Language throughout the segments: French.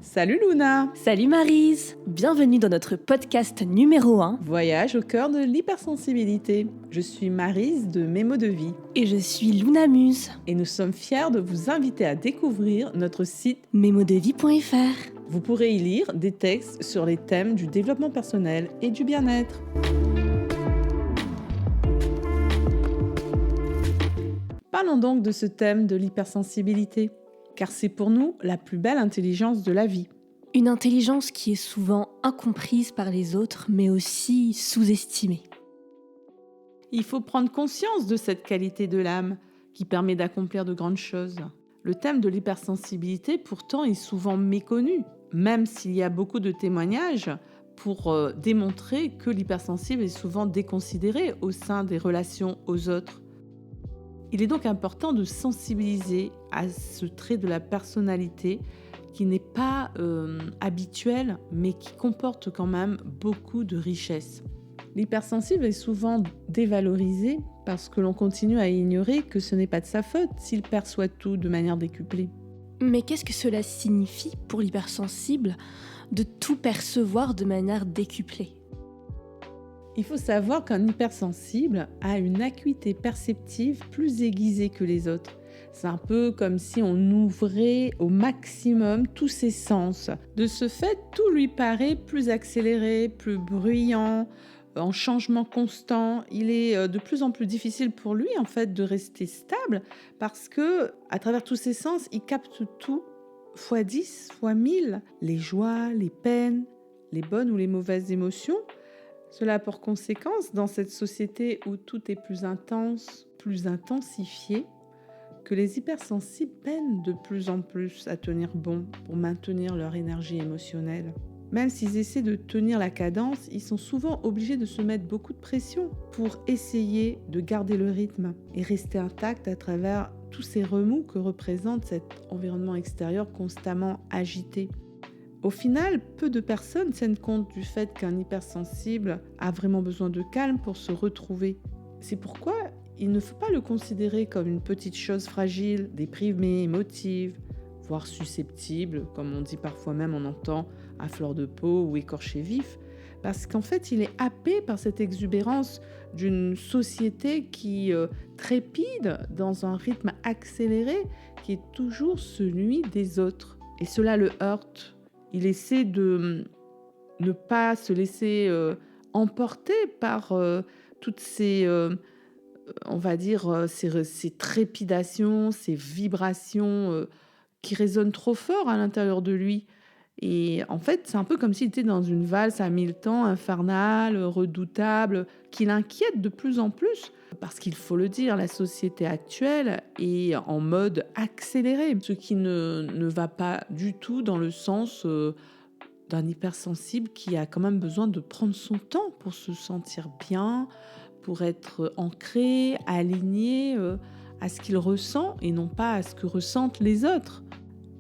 Salut Luna! Salut Maryse! Bienvenue dans notre podcast numéro 1. Voyage au cœur de l'hypersensibilité. Je suis Maryse de Mémo de Vie. Et je suis Luna Muse. Et nous sommes fiers de vous inviter à découvrir notre site memodevie.fr. Vous pourrez y lire des textes sur les thèmes du développement personnel et du bien-être. Parlons donc de ce thème de l'hypersensibilité, car c'est pour nous la plus belle intelligence de la vie. Une intelligence qui est souvent incomprise par les autres, mais aussi sous-estimée. Il faut prendre conscience de cette qualité de l'âme qui permet d'accomplir de grandes choses. Le thème de l'hypersensibilité, pourtant, est souvent méconnu, même s'il y a beaucoup de témoignages pour démontrer que l'hypersensible est souvent déconsidéré au sein des relations aux autres. Il est donc important de sensibiliser à ce trait de la personnalité qui n'est pas habituel, mais qui comporte quand même beaucoup de richesses. L'hypersensible est souvent dévalorisé parce que l'on continue à ignorer que ce n'est pas de sa faute s'il perçoit tout de manière décuplée. Mais qu'est-ce que cela signifie pour l'hypersensible de tout percevoir de manière décuplée ? Il faut savoir qu'un hypersensible a une acuité perceptive plus aiguisée que les autres. C'est un peu comme si on ouvrait au maximum tous ses sens. De ce fait, tout lui paraît plus accéléré, plus bruyant, en changement constant. Il est de plus en plus difficile pour lui en fait de rester stable parce que à travers tous ses sens, il capte tout fois 10, fois 1000, les joies, les peines, les bonnes ou les mauvaises émotions. Cela a pour conséquence, dans cette société où tout est plus intense, plus intensifié, que les hypersensibles peinent de plus en plus à tenir bon pour maintenir leur énergie émotionnelle. Même s'ils essaient de tenir la cadence, ils sont souvent obligés de se mettre beaucoup de pression pour essayer de garder le rythme et rester intacts à travers tous ces remous que représente cet environnement extérieur constamment agité. Au final, peu de personnes tiennent compte du fait qu'un hypersensible a vraiment besoin de calme pour se retrouver. C'est pourquoi il ne faut pas le considérer comme une petite chose fragile, déprimée, émotive, voire susceptible, comme on dit parfois même, on entend à fleur de peau ou écorché vif, parce qu'en fait, il est happé par cette exubérance d'une société qui trépide dans un rythme accéléré qui est toujours celui des autres. Et cela le heurte. Il essaie de ne pas se laisser emporter par toutes ces, ces trépidations, ces vibrations qui résonnent trop fort à l'intérieur de lui. Et en fait, c'est un peu comme s'il était dans une valse à 1000 temps, infernale, redoutable, qui l'inquiète de plus en plus. Parce qu'il faut le dire, la société actuelle est en mode accéléré, ce qui ne va pas du tout dans le sens d'un hypersensible qui a quand même besoin de prendre son temps pour se sentir bien, pour être ancré, aligné à ce qu'il ressent et non pas à ce que ressentent les autres.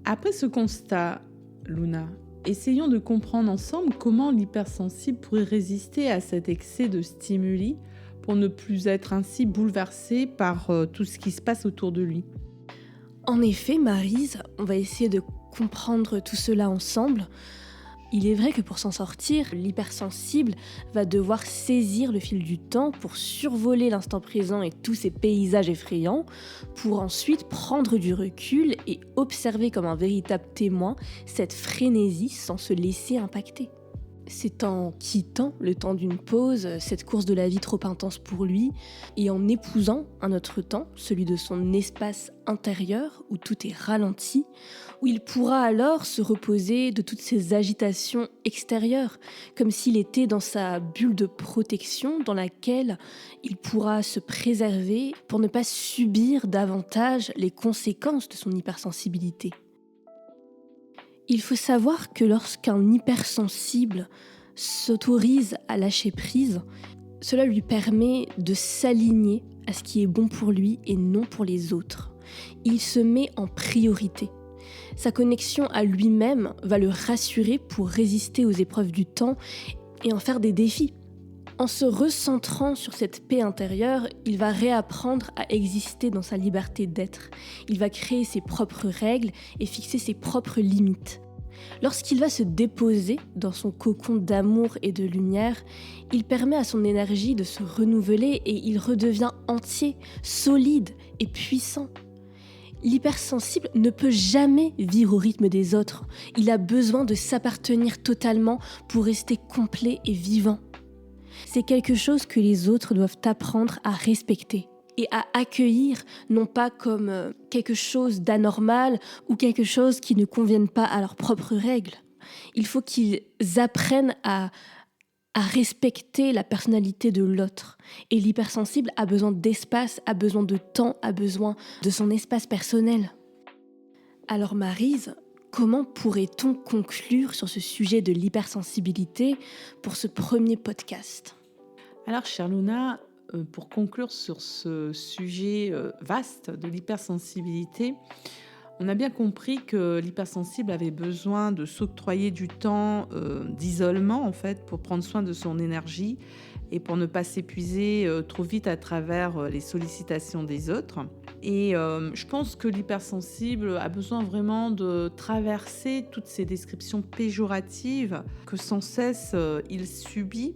Après ce constat, Luna, essayons de comprendre ensemble comment l'hypersensible pourrait résister à cet excès de stimuli pour ne plus être ainsi bouleversé par tout ce qui se passe autour de lui. En effet, Maryse, on va essayer de comprendre tout cela ensemble. Il est vrai que pour s'en sortir, l'hypersensible va devoir saisir le fil du temps pour survoler l'instant présent et tous ces paysages effrayants, pour ensuite prendre du recul et observer comme un véritable témoin cette frénésie sans se laisser impacter. C'est en quittant le temps d'une pause, cette course de la vie trop intense pour lui, et en épousant un autre temps, celui de son espace intérieur où tout est ralenti, où il pourra alors se reposer de toutes ces agitations extérieures, comme s'il était dans sa bulle de protection dans laquelle il pourra se préserver pour ne pas subir davantage les conséquences de son hypersensibilité. Il faut savoir que lorsqu'un hypersensible s'autorise à lâcher prise, cela lui permet de s'aligner à ce qui est bon pour lui et non pour les autres. Il se met en priorité. Sa connexion à lui-même va le rassurer pour résister aux épreuves du temps et en faire des défis. En se recentrant sur cette paix intérieure, il va réapprendre à exister dans sa liberté d'être. Il va créer ses propres règles et fixer ses propres limites. Lorsqu'il va se déposer dans son cocon d'amour et de lumière, il permet à son énergie de se renouveler et il redevient entier, solide et puissant. L'hypersensible ne peut jamais vivre au rythme des autres. Il a besoin de s'appartenir totalement pour rester complet et vivant. C'est quelque chose que les autres doivent apprendre à respecter et à accueillir, non pas comme quelque chose d'anormal ou quelque chose qui ne convienne pas à leurs propres règles. Il faut qu'ils apprennent à respecter la personnalité de l'autre. Et l'hypersensible a besoin d'espace, a besoin de temps, a besoin de son espace personnel. Alors Maryse, comment pourrait-on conclure sur ce sujet de l'hypersensibilité pour ce premier podcast ? Alors, chère Luna, pour conclure sur ce sujet vaste de l'hypersensibilité, on a bien compris que l'hypersensible avait besoin de s'octroyer du temps d'isolement, en fait, pour prendre soin de son énergie et pour ne pas s'épuiser trop vite à travers les sollicitations des autres. Et je pense que l'hypersensible a besoin vraiment de traverser toutes ces descriptions péjoratives que sans cesse il subit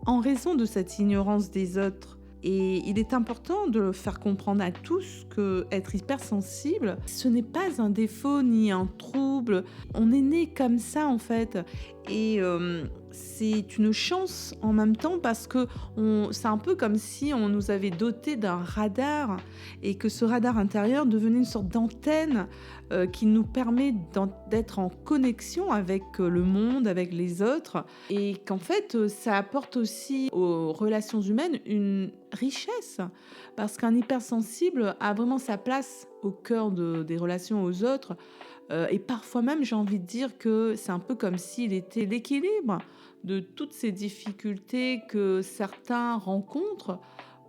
en raison de cette ignorance des autres. Et il est important de faire comprendre à tous que être hypersensible, ce n'est pas un défaut ni un trouble. On est né comme ça en fait. Et c'est une chance en même temps parce que c'est un peu comme si on nous avait doté d'un radar et que ce radar intérieur devenait une sorte d'antenne qui nous permet d'être en connexion avec le monde, avec les autres, et qu'en fait ça apporte aussi aux relations humaines une richesse, parce qu'un hypersensible a vraiment sa place au cœur des relations aux autres, et parfois même j'ai envie de dire que c'est un peu comme s'il était l'équilibre de toutes ces difficultés que certains rencontrent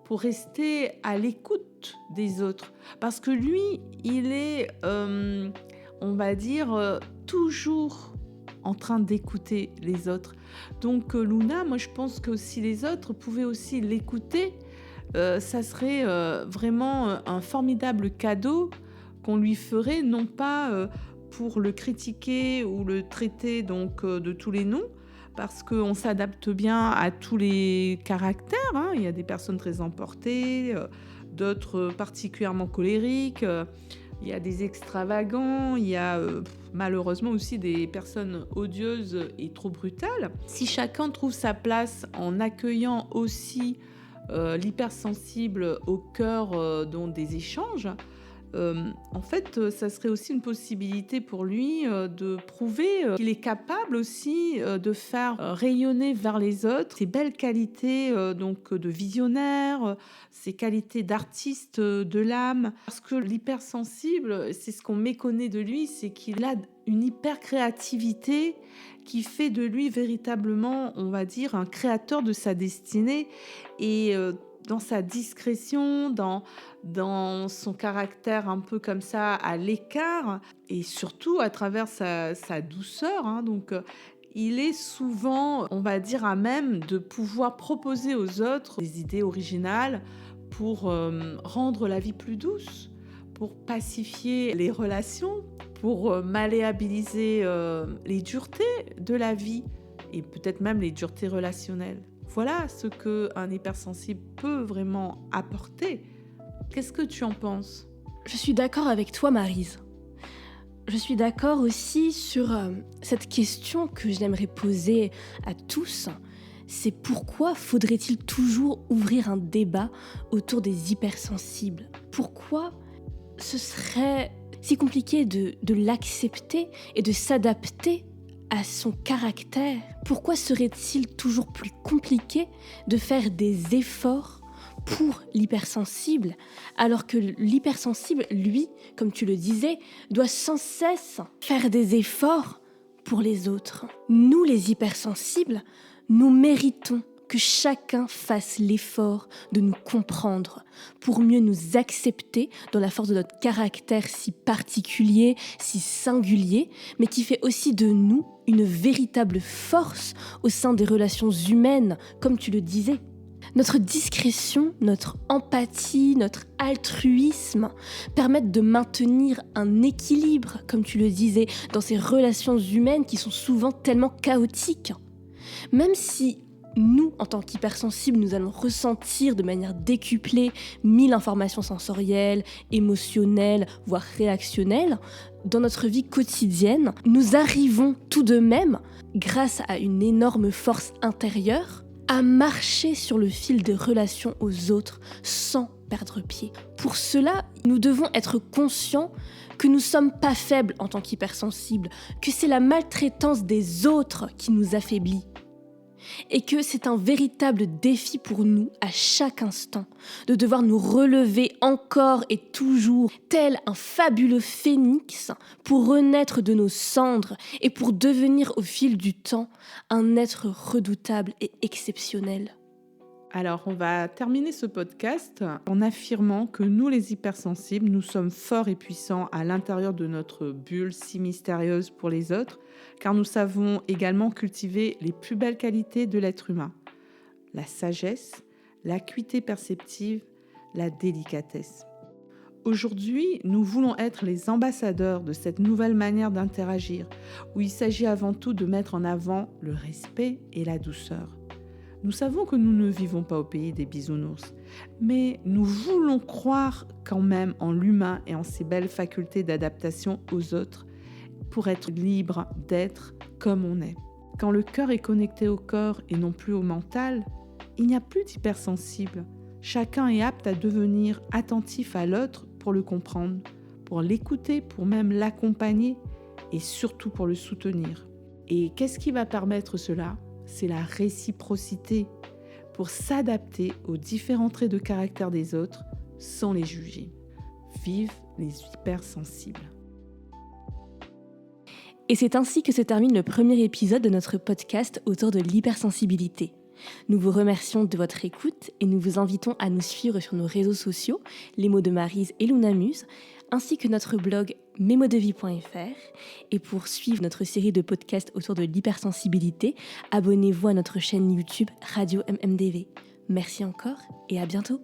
pour rester à l'écoute des autres. Parce que lui, il est, on va dire, toujours en train d'écouter les autres. Donc Luna, moi je pense que si les autres pouvaient aussi l'écouter, ça serait vraiment un formidable cadeau qu'on lui ferait, non pas pour le critiquer ou le traiter donc de tous les noms, parce qu'on s'adapte bien à tous les caractères, hein. Il y a des personnes très emportées, d'autres particulièrement colériques, il y a des extravagants, il y a malheureusement aussi des personnes odieuses et trop brutales. Si chacun trouve sa place en accueillant aussi l'hypersensible au cœur des échanges, en fait, ça serait aussi une possibilité pour lui de prouver qu'il est capable aussi de faire rayonner vers les autres ses belles qualités donc de visionnaire, ses qualités d'artiste de l'âme. Parce que l'hypersensible, c'est ce qu'on méconnaît de lui, c'est qu'il a une hyper créativité qui fait de lui véritablement, on va dire, un créateur de sa destinée. Et dans sa discrétion, dans son caractère un peu comme ça à l'écart, et surtout à travers sa douceur, hein, donc il est souvent, on va dire, à même de pouvoir proposer aux autres des idées originales pour rendre la vie plus douce, pour pacifier les relations, pour malléabiliser les duretés de la vie et peut-être même les duretés relationnelles. Voilà ce qu'un hypersensible peut vraiment apporter. Qu'est-ce que tu en penses ? Je suis d'accord avec toi, Maryse. Je suis d'accord aussi sur cette question que j'aimerais poser à tous. C'est pourquoi faudrait-il toujours ouvrir un débat autour des hypersensibles ? Pourquoi ce serait si compliqué de l'accepter et de s'adapter à son caractère? Pourquoi serait-il toujours plus compliqué de faire des efforts pour l'hypersensible, alors que l'hypersensible, lui, comme tu le disais, doit sans cesse faire des efforts pour les autres? Nous, les hypersensibles, nous méritons que chacun fasse l'effort de nous comprendre pour mieux nous accepter dans la force de notre caractère si particulier, si singulier, mais qui fait aussi de nous une véritable force au sein des relations humaines, comme tu le disais. Notre discrétion, notre empathie, notre altruisme permettent de maintenir un équilibre, comme tu le disais, dans ces relations humaines qui sont souvent tellement chaotiques. Même si nous, en tant qu'hypersensibles, nous allons ressentir de manière décuplée 1000 informations sensorielles, émotionnelles, voire réactionnelles, dans notre vie quotidienne, nous arrivons tout de même, grâce à une énorme force intérieure, à marcher sur le fil des relations aux autres sans perdre pied. Pour cela, nous devons être conscients que nous ne sommes pas faibles en tant qu'hypersensibles, que c'est la maltraitance des autres qui nous affaiblit. Et que c'est un véritable défi pour nous, à chaque instant, de devoir nous relever encore et toujours, tel un fabuleux phénix, pour renaître de nos cendres et pour devenir au fil du temps un être redoutable et exceptionnel. Alors, on va terminer ce podcast en affirmant que nous, les hypersensibles, nous sommes forts et puissants à l'intérieur de notre bulle si mystérieuse pour les autres, car nous savons également cultiver les plus belles qualités de l'être humain. La sagesse, l'acuité perceptive, la délicatesse. Aujourd'hui, nous voulons être les ambassadeurs de cette nouvelle manière d'interagir, où il s'agit avant tout de mettre en avant le respect et la douceur. Nous savons que nous ne vivons pas au pays des bisounours, mais nous voulons croire quand même en l'humain et en ses belles facultés d'adaptation aux autres pour être libre d'être comme on est. Quand le cœur est connecté au corps et non plus au mental, il n'y a plus d'hypersensible. Chacun est apte à devenir attentif à l'autre pour le comprendre, pour l'écouter, pour même l'accompagner et surtout pour le soutenir. Et qu'est-ce qui va permettre cela ? C'est la réciprocité pour s'adapter aux différents traits de caractère des autres sans les juger. Vive les hypersensibles. Et c'est ainsi que se termine le premier épisode de notre podcast autour de l'hypersensibilité. Nous vous remercions de votre écoute et nous vous invitons à nous suivre sur nos réseaux sociaux, Les mots de Maryse et Lunamuse, ainsi que notre blog memodevie.fr. Et pour suivre notre série de podcasts autour de l'hypersensibilité, abonnez-vous à notre chaîne YouTube Radio MMDV. Merci encore et à bientôt.